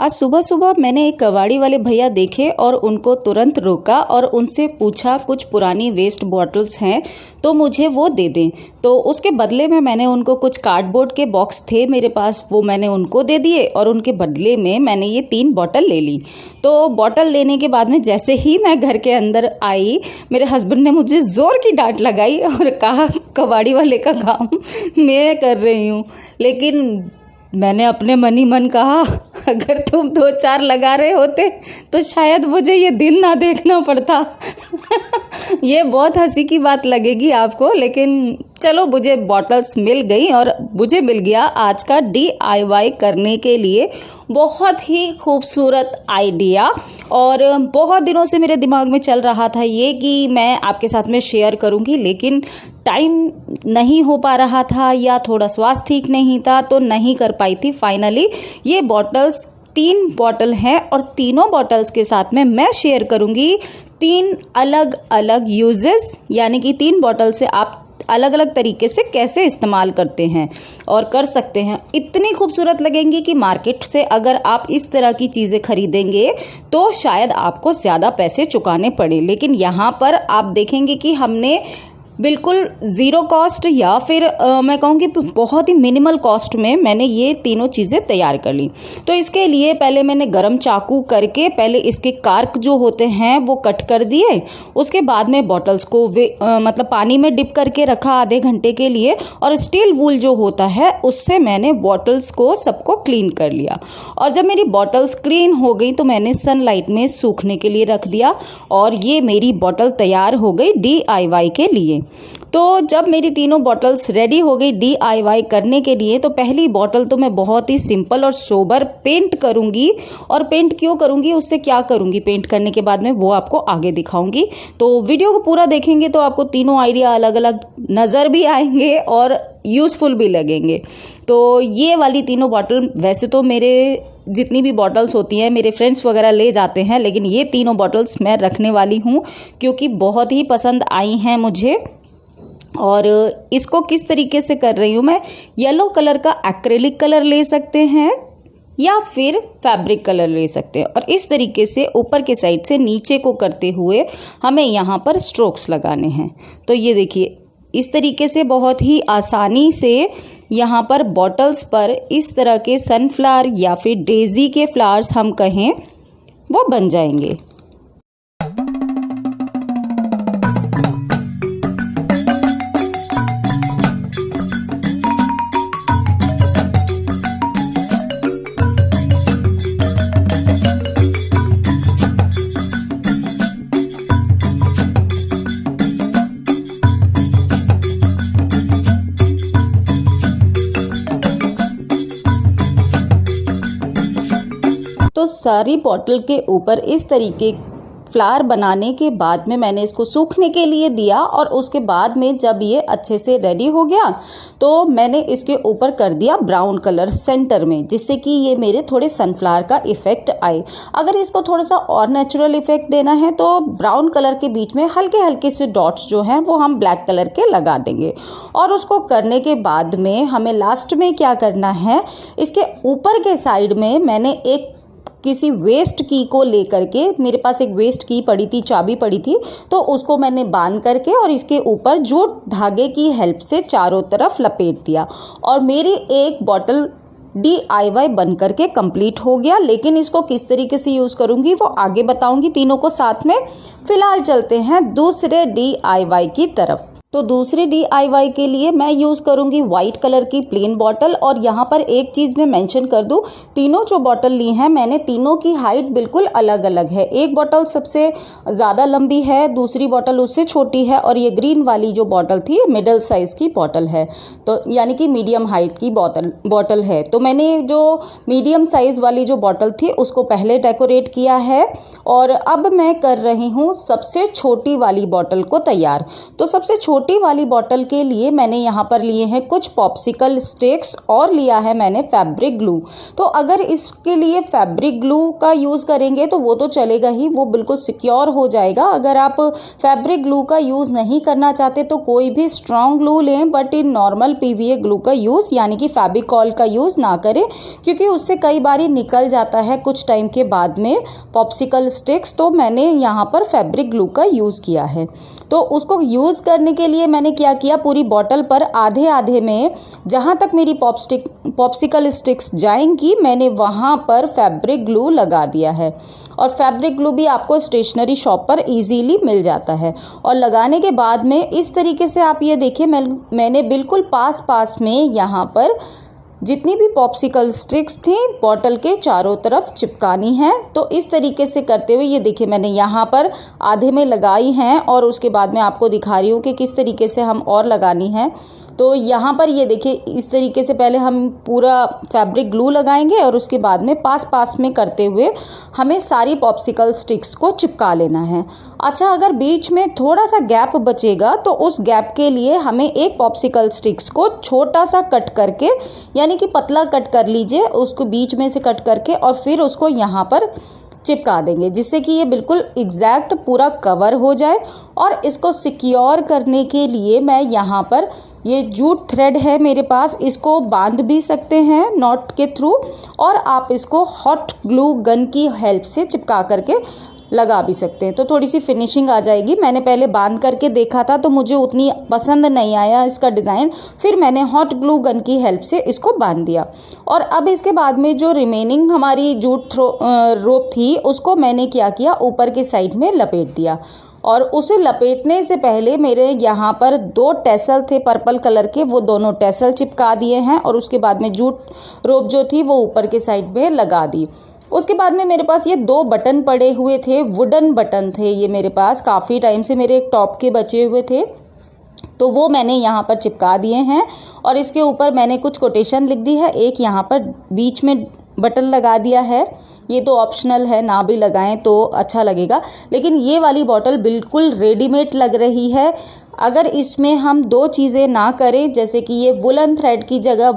आज सुबह सुबह मैंने एक कबाड़ी वाले भैया देखे और उनको तुरंत रोका और उनसे पूछा कुछ पुरानी वेस्ट बॉटल्स हैं तो मुझे वो दे दें। तो उसके बदले में मैंने उनको कुछ कार्डबोर्ड के बॉक्स थे मेरे पास, वो मैंने उनको दे दिए और उनके बदले में मैंने ये 3 बॉटल ले ली। तो बॉटल लेने के बाद में जैसे ही मैं घर के अंदर आई, मेरे हस्बैंड ने मुझे ज़ोर की डांट लगाई और कहा कबाड़ी वाले का काम मैं कर रही हूँ। लेकिन मैंने अपने मन ही मन कहा अगर तुम 2-4 लगा रहे होते तो शायद मुझे ये दिन ना देखना पड़ता। ये बहुत हंसी की बात लगेगी आपको, लेकिन चलो मुझे बॉटल्स मिल गई और मुझे मिल गया आज का DIY करने के लिए बहुत ही खूबसूरत आइडिया। और बहुत दिनों से मेरे दिमाग में चल रहा था ये कि मैं आपके साथ में शेयर करूंगी, लेकिन टाइम नहीं हो पा रहा था या थोड़ा स्वास्थ्य ठीक नहीं था तो नहीं कर पाई थी। फाइनली ये बॉटल्स 3 बॉटल हैं और तीनों बॉटल्स के साथ में मैं शेयर करूंगी 3 अलग अलग यूजेस, यानी कि 3 बॉटल से आप अलग अलग तरीके से कैसे इस्तेमाल करते हैं और कर सकते हैं। इतनी खूबसूरत लगेंगी कि मार्केट से अगर आप इस तरह की चीज़ें खरीदेंगे तो शायद आपको ज़्यादा पैसे चुकाने पड़े, लेकिन यहाँ पर आप देखेंगे कि हमने बिल्कुल ज़ीरो कॉस्ट या फिर मैं कहूँगी बहुत ही मिनिमल कॉस्ट में मैंने ये तीनों चीज़ें तैयार कर ली। तो इसके लिए पहले मैंने गरम चाकू करके पहले इसके कार्क जो होते हैं वो कट कर दिए। उसके बाद में बॉटल्स को मतलब पानी में डिप करके रखा आधे घंटे के लिए, और स्टील वूल जो होता है उससे मैंने बॉटल्स को सबको क्लीन कर लिया। और जब मेरी बॉटल्स क्लीन हो गई तो मैंने सनलाइट में सूखने के लिए रख दिया और ये मेरी बॉटल तैयार हो गई DIY के लिए। तो जब मेरी तीनों बॉटल्स रेडी हो गई DIY करने के लिए, तो पहली बॉटल तो मैं बहुत ही सिंपल और सोबर पेंट करूंगी। और पेंट क्यों करूंगी, उससे क्या करूंगी पेंट करने के बाद में, वो आपको आगे दिखाऊंगी। तो वीडियो को पूरा देखेंगे तो आपको तीनों आइडिया अलग अलग नज़र भी आएंगे और यूज़फुल भी लगेंगे। तो ये वाली तीनों बॉटल वैसे तो मेरे जितनी भी बॉटल्स होती हैं मेरे फ्रेंड्स वगैरह ले जाते हैं, लेकिन ये तीनों बॉटल्स मैं रखने वाली हूँ क्योंकि बहुत ही पसंद आई हैं मुझे। और इसको किस तरीके से कर रही हूँ मैं, येलो कलर का एक्रेलिक कलर ले सकते हैं या फिर फैब्रिक कलर ले सकते हैं, और इस तरीके से ऊपर के साइड से नीचे को करते हुए हमें यहाँ पर स्ट्रोक्स लगाने हैं। तो ये देखिए इस तरीके से बहुत ही आसानी से यहाँ पर बॉटल्स पर इस तरह के सनफ्लावर या फिर डेजी के फ्लावर्स हम कहें वो बन जाएंगे। तो सारी बॉटल के ऊपर इस तरीके फ्लावर बनाने के बाद में मैंने इसको सूखने के लिए दिया, और उसके बाद में जब ये अच्छे से रेडी हो गया तो मैंने इसके ऊपर कर दिया ब्राउन कलर सेंटर में, जिससे कि ये मेरे थोड़े सनफ्लावर का इफ़ेक्ट आए। अगर इसको थोड़ा सा और नेचुरल इफ़ेक्ट देना है तो ब्राउन कलर के बीच में हल्के हल्के से डॉट्स जो हैं वो हम ब्लैक कलर के लगा देंगे। और उसको करने के बाद में हमें लास्ट में क्या करना है, इसके ऊपर के साइड में मैंने एक किसी वेस्ट की को लेकर के, मेरे पास एक वेस्ट की पड़ी थी, चाबी पड़ी थी, तो उसको मैंने बांध करके और इसके ऊपर जो धागे की हेल्प से चारों तरफ लपेट दिया और मेरी एक बॉटल DIY बन करके कंप्लीट हो गया। लेकिन इसको किस तरीके से यूज़ करूँगी वो आगे बताऊँगी तीनों को साथ में। फ़िलहाल चलते हैं दूसरे DIY की तरफ। तो दूसरे DIY के लिए मैं यूज़ करूँगी वाइट कलर की प्लेन बॉटल। और यहाँ पर एक चीज़ मैं मेंशन कर दूँ, तीनों जो बॉटल ली हैं मैंने, तीनों की हाइट बिल्कुल अलग अलग है। एक बॉटल सबसे ज़्यादा लंबी है, दूसरी बॉटल उससे छोटी है, और ये ग्रीन वाली जो बॉटल थी मिडल साइज़ की बॉटल है, तो यानी कि मीडियम हाइट की बॉटल है। तो मैंने जो मीडियम साइज़ वाली जो बॉटल थी उसको पहले डेकोरेट किया है, और अब मैं कर रही हूँ सबसे छोटी वाली बॉटल को तैयार। तो सबसे छोटी वाली बॉटल के लिए मैंने यहाँ पर लिए हैं कुछ पॉप्सिकल स्टिक्स और लिया है मैंने फैब्रिक ग्लू। तो अगर इसके लिए फैब्रिक ग्लू का यूज़ करेंगे तो वो तो चलेगा ही, वो बिल्कुल सिक्योर हो जाएगा। अगर आप फैब्रिक ग्लू का यूज़ नहीं करना चाहते तो कोई भी स्ट्रॉन्ग ग्लू लें, but in normal PVA glue का यूज़ यानी कि फैब्रिकॉल का यूज़ ना करें, क्योंकि उससे कई बार निकल जाता है कुछ टाइम के बाद में पॉप्सिकल स्टिक्स। तो मैंने यहाँ पर फैब्रिक ग्लू का यूज़ किया है। तो उसको यूज़ करने के लिए मैंने क्या किया, पूरी बॉटल पर आधे आधे में जहाँ तक मेरी पॉप्सिकल स्टिक्स जाएंगी मैंने वहाँ पर फैब्रिक ग्लू लगा दिया है। और फैब्रिक ग्लू भी आपको स्टेशनरी शॉप पर इजीली मिल जाता है। और लगाने के बाद में इस तरीके से आप ये देखिए, मैंने बिल्कुल पास में यहाँ पर जितनी भी पॉप्सिकल स्टिक्स थी बॉटल के चारों तरफ चिपकानी है। तो इस तरीके से करते हुए ये देखिए मैंने यहाँ पर आधे में लगाई हैं और उसके बाद में आपको दिखा रही हूँ कि किस तरीके से हम और लगानी है। तो यहाँ पर ये देखिए इस तरीके से पहले हम पूरा फैब्रिक ग्लू लगाएंगे और उसके बाद में पास में करते हुए हमें सारी पॉप्सिकल स्टिक्स को चिपका लेना है। अच्छा, अगर बीच में थोड़ा सा गैप बचेगा तो उस गैप के लिए हमें एक पॉप्सिकल स्टिक्स को छोटा सा कट करके, यानी कि पतला कट कर लीजिए, उसको बीच में से कट करके और फिर उसको यहाँ पर चिपका देंगे, जिससे कि ये बिल्कुल एग्जैक्ट पूरा कवर हो जाए। और इसको सिक्योर करने के लिए मैं यहाँ पर ये जूट थ्रेड है मेरे पास, इसको बांध भी सकते हैं नॉट के थ्रू, और आप इसको हॉट ग्लू गन की हेल्प से चिपका करके लगा भी सकते हैं, तो थोड़ी सी फिनिशिंग आ जाएगी। मैंने पहले बांध करके देखा था तो मुझे उतनी पसंद नहीं आया इसका डिज़ाइन, फिर मैंने हॉट ग्लू गन की हेल्प से इसको बांध दिया। और अब इसके बाद में जो रिमेनिंग हमारी जूट रोप थी उसको मैंने क्या किया, ऊपर के साइड में लपेट दिया। और उसे लपेटने से पहले मेरे यहाँ पर 2 टैसल थे पर्पल कलर के, वो दोनों टैसल चिपका दिए हैं और उसके बाद में जूट रोप जो थी वो ऊपर के साइड में लगा दी। उसके बाद में मेरे पास ये 2 बटन पड़े हुए थे, वुडन बटन थे ये मेरे पास, काफ़ी टाइम से मेरे एक टॉप के बचे हुए थे, तो वो मैंने यहाँ पर चिपका दिए हैं। और इसके ऊपर मैंने कुछ कोटेशन लिख दी है, एक यहाँ पर बीच में बटन लगा दिया है, ये तो ऑप्शनल है, ना भी लगाएं तो अच्छा लगेगा। लेकिन ये वाली बॉटल बिल्कुल रेडीमेड लग रही है। अगर इसमें हम 2 चीज़ें ना करें, जैसे कि ये वुलन थ्रेड की जगह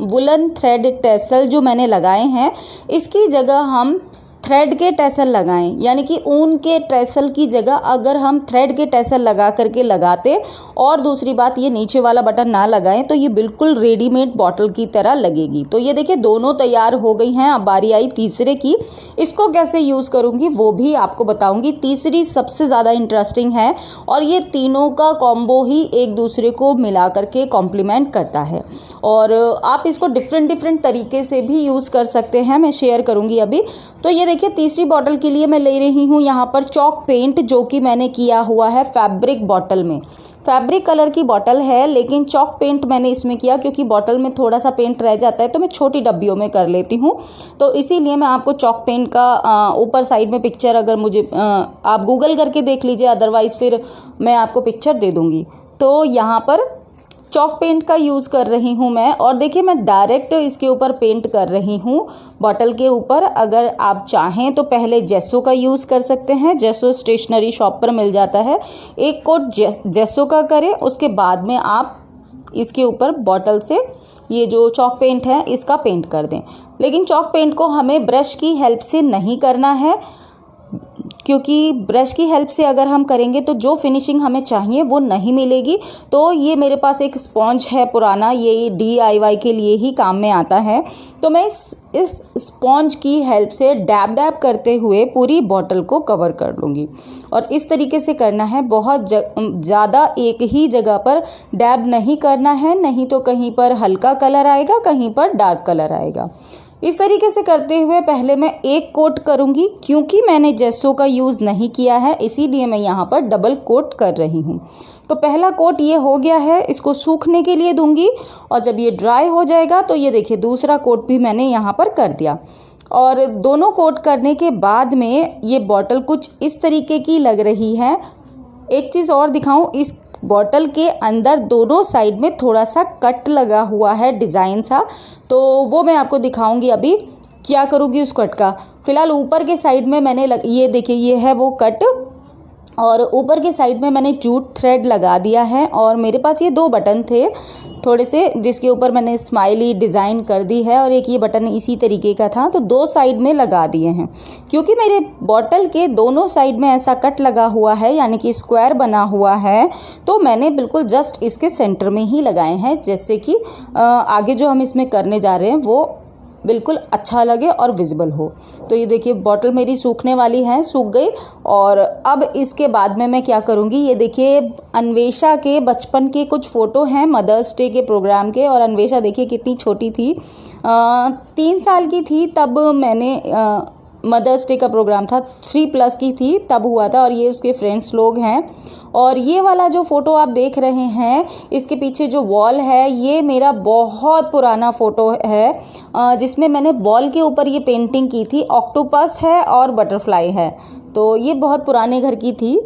वुलन थ्रेड टैसल जो मैंने लगाए हैं इसकी जगह हम थ्रेड के टैसल लगाएं, यानी कि ऊन के टैसल की जगह अगर हम थ्रेड के टैसल लगा करके लगाते, और दूसरी बात ये नीचे वाला बटन ना लगाएं, तो ये बिल्कुल रेडीमेड बॉटल की तरह लगेगी। तो ये देखिए दोनों तैयार हो गई हैं। अब बारी आई तीसरे की, इसको कैसे यूज़ करूँगी वो भी आपको बताऊँगी। तीसरी सबसे ज़्यादा इंटरेस्टिंग है और ये तीनों का कॉम्बो ही एक दूसरे को मिला करके कॉम्प्लीमेंट करता है, और आप इसको डिफरेंट तरीके से भी यूज़ कर सकते हैं, मैं शेयर करूँगी अभी। तो ये देखिए तीसरी बॉटल के लिए मैं ले रही हूँ यहाँ पर चॉक पेंट, जो कि मैंने किया हुआ है फैब्रिक बॉटल में। फैब्रिक कलर की बॉटल है लेकिन चॉक पेंट मैंने इसमें किया, क्योंकि बॉटल में थोड़ा सा पेंट रह जाता है तो मैं छोटी डब्बियों में कर लेती हूँ, तो इसीलिए मैं आपको चॉक पेंट का ऊपर साइड में पिक्चर, अगर मुझे आप गूगल करके देख लीजिए, अदरवाइज़ फिर मैं आपको पिक्चर दे दूँगी। तो यहाँ पर चॉक पेंट का यूज़ कर रही हूँ मैं, और देखिए मैं डायरेक्ट इसके ऊपर पेंट कर रही हूँ बॉटल के ऊपर। अगर आप चाहें तो पहले जेसो का यूज़ कर सकते हैं, जेसो स्टेशनरी शॉप पर मिल जाता है, एक कोट जेसो का करें, उसके बाद में आप इसके ऊपर बॉटल से ये जो चॉक पेंट है इसका पेंट कर दें। लेकिन चॉक पेंट को हमें ब्रश की हेल्प से नहीं करना है, क्योंकि ब्रश की हेल्प से अगर हम करेंगे तो जो फिनिशिंग हमें चाहिए वो नहीं मिलेगी। तो ये मेरे पास एक स्पॉन्ज है पुराना, ये DIY के लिए ही काम में आता है, तो मैं इस स्पॉन्ज की हेल्प से डैब करते हुए पूरी बॉटल को कवर कर लूँगी। और इस तरीके से करना है, बहुत ज़्यादा एक ही जगह पर डैब नहीं करना है, नहीं तो कहीं पर हल्का कलर आएगा, कहीं पर डार्क कलर आएगा। इस तरीके से करते हुए पहले मैं एक कोट करूंगी, क्योंकि मैंने जेसो का यूज़ नहीं किया है इसीलिए मैं यहाँ पर डबल कोट कर रही हूँ। तो पहला कोट ये हो गया है, इसको सूखने के लिए दूंगी, और जब ये ड्राई हो जाएगा तो ये देखिए दूसरा कोट भी मैंने यहाँ पर कर दिया। और दोनों कोट करने के बाद में ये बॉटल कुछ इस तरीके की लग रही है। एक चीज़ और दिखाऊं, इस बॉटल के अंदर दोनों साइड में थोड़ा सा कट लगा हुआ है डिज़ाइन सा, तो वो मैं आपको दिखाऊंगी अभी क्या करूँगी उस कट का। फिलहाल ऊपर के साइड में मैंने ये देखिए ये है वो कट, और ऊपर के साइड में मैंने जूट थ्रेड लगा दिया है और मेरे पास ये 2 बटन थे थोड़े से, जिसके ऊपर मैंने स्माइली डिज़ाइन कर दी है और एक ये बटन इसी तरीके का था, तो 2 साइड में लगा दिए हैं। क्योंकि मेरे बॉटल के दोनों साइड में ऐसा कट लगा हुआ है यानी कि स्क्वायर बना हुआ है, तो मैंने बिल्कुल जस्ट इसके सेंटर में ही लगाए हैं, जैसे कि आगे जो हम इसमें करने जा रहे हैं वो बिल्कुल अच्छा लगे और विजिबल हो। तो ये देखिए बॉटल मेरी सूखने वाली है, सूख गई। और अब इसके बाद में मैं क्या करूँगी, ये देखिए अन्वेषा के बचपन के कुछ फ़ोटो हैं मदर्स डे के प्रोग्राम के। और अन्वेषा देखिए कितनी छोटी थी, 3 साल की थी तब मैंने मदर्स डे का प्रोग्राम था, 3+ की थी तब हुआ था। और ये उसके फ्रेंड्स लोग हैं। और ये वाला जो फ़ोटो आप देख रहे हैं, इसके पीछे जो वॉल है ये मेरा बहुत पुराना फ़ोटो है, जिसमें मैंने वॉल के ऊपर ये पेंटिंग की थी। ऑक्टोपस है और बटरफ्लाई है, तो ये बहुत पुराने घर की थी।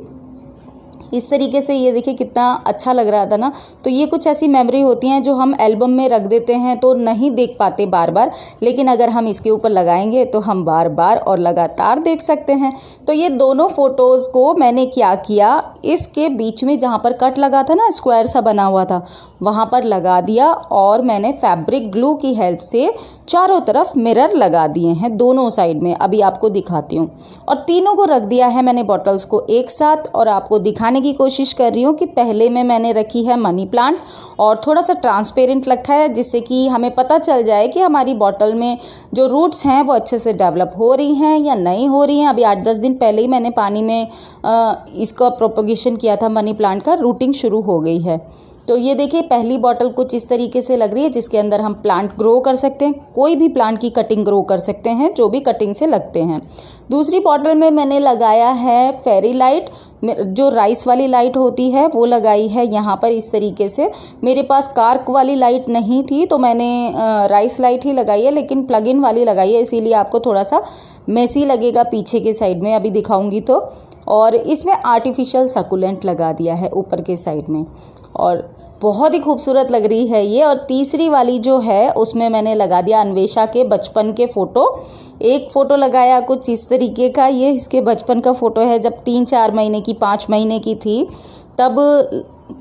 इस तरीके से ये देखिए कितना अच्छा लग रहा था ना। तो ये कुछ ऐसी मेमोरी होती हैं जो हम एल्बम में रख देते हैं तो नहीं देख पाते बार बार, लेकिन अगर हम इसके ऊपर लगाएंगे तो हम बार बार और लगातार देख सकते हैं। तो ये दोनों फ़ोटोज़ को मैंने क्या किया, इसके बीच में जहाँ पर कट लगा था ना, स्क्वायर सा बना हुआ था, वहाँ पर लगा दिया। और मैंने फैब्रिक ग्लू की हेल्प से चारों तरफ मिरर लगा दिए हैं दोनों साइड में, अभी आपको दिखाती हूँ। और तीनों को रख दिया है मैंने बॉटल्स को एक साथ, और आपको दिखाने की कोशिश कर रही हूँ कि पहले में मैंने रखी है मनी प्लांट और थोड़ा सा ट्रांसपेरेंट रखा है, जिससे कि हमें पता चल जाए कि हमारी बॉटल में जो रूट्स हैं वो अच्छे से डेवलप हो रही हैं या नहीं हो रही हैं। अभी 8-10 दिन पहले ही मैंने पानी में इसका प्रोपगेशन किया था, मनी प्लांट का रूटिंग शुरू हो गई है। तो ये देखिए पहली बॉटल कुछ इस तरीके से लग रही है, जिसके अंदर हम प्लांट ग्रो कर सकते हैं, कोई भी प्लांट की कटिंग ग्रो कर सकते हैं जो भी कटिंग से लगते हैं। दूसरी बॉटल में मैंने लगाया है फेरी लाइट, जो राइस वाली लाइट होती है वो लगाई है यहाँ पर इस तरीके से। मेरे पास कार्क वाली लाइट नहीं थी तो मैंने राइस लाइट ही लगाई है, लेकिन प्लग इन वाली लगाई है, इसीलिए आपको थोड़ा सा मेसी लगेगा पीछे के साइड में, अभी दिखाऊंगी तो। और इसमें आर्टिफिशियल सकुलेंट लगा दिया है ऊपर के साइड में, और बहुत ही खूबसूरत लग रही है ये। और तीसरी वाली जो है उसमें मैंने लगा दिया अन्वेषा के बचपन के फ़ोटो। एक फ़ोटो लगाया कुछ इस तरीके का, ये इसके बचपन का फ़ोटो है, जब 3-4 महीने की 5 महीने की थी तब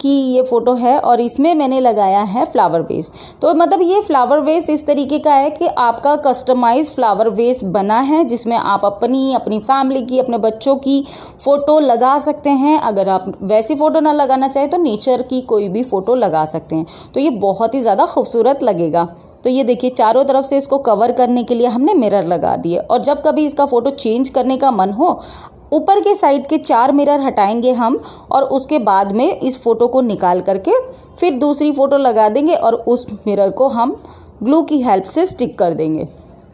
की ये फ़ोटो है। और इसमें मैंने लगाया है फ्लावर वेस। तो मतलब ये फ्लावर वेस इस तरीके का है कि आपका कस्टमाइज फ्लावर वेस बना है, जिसमें आप अपनी फैमिली की, अपने बच्चों की फ़ोटो लगा सकते हैं। अगर आप वैसी फ़ोटो ना लगाना चाहें तो नेचर की कोई भी फ़ोटो लगा सकते हैं, तो ये बहुत ही ज़्यादा खूबसूरत लगेगा। तो ये देखिए चारों तरफ से इसको कवर करने के लिए हमने मिरर लगा दिए, और जब कभी इसका फ़ोटो चेंज करने का मन हो, ऊपर के साइड के 4 मिरर हटाएंगे हम, और उसके बाद में इस फ़ोटो को निकाल करके फिर दूसरी फ़ोटो लगा देंगे और उस मिरर को हम ग्लू की हेल्प से स्टिक कर देंगे।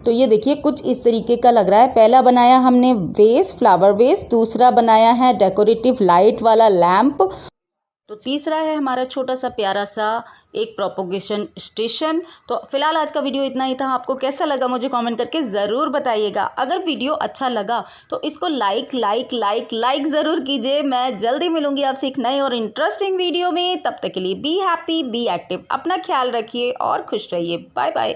तो ये देखिए कुछ इस तरीके का लग रहा है। पहला बनाया हमने वेस, फ्लावर वेस, दूसरा बनाया है डेकोरेटिव लाइट वाला लैम्प, तो तीसरा है हमारा छोटा सा प्यारा सा एक प्रोपोगेशन स्टेशन। तो फिलहाल आज का वीडियो इतना ही था। आपको कैसा लगा मुझे कमेंट करके ज़रूर बताइएगा। अगर वीडियो अच्छा लगा तो इसको लाइक ज़रूर कीजिए। मैं जल्दी मिलूंगी आपसे एक नए और इंटरेस्टिंग वीडियो में। तब तक के लिए बी हैप्पी, बी एक्टिव, अपना ख्याल रखिए और खुश रहिए। Bye bye.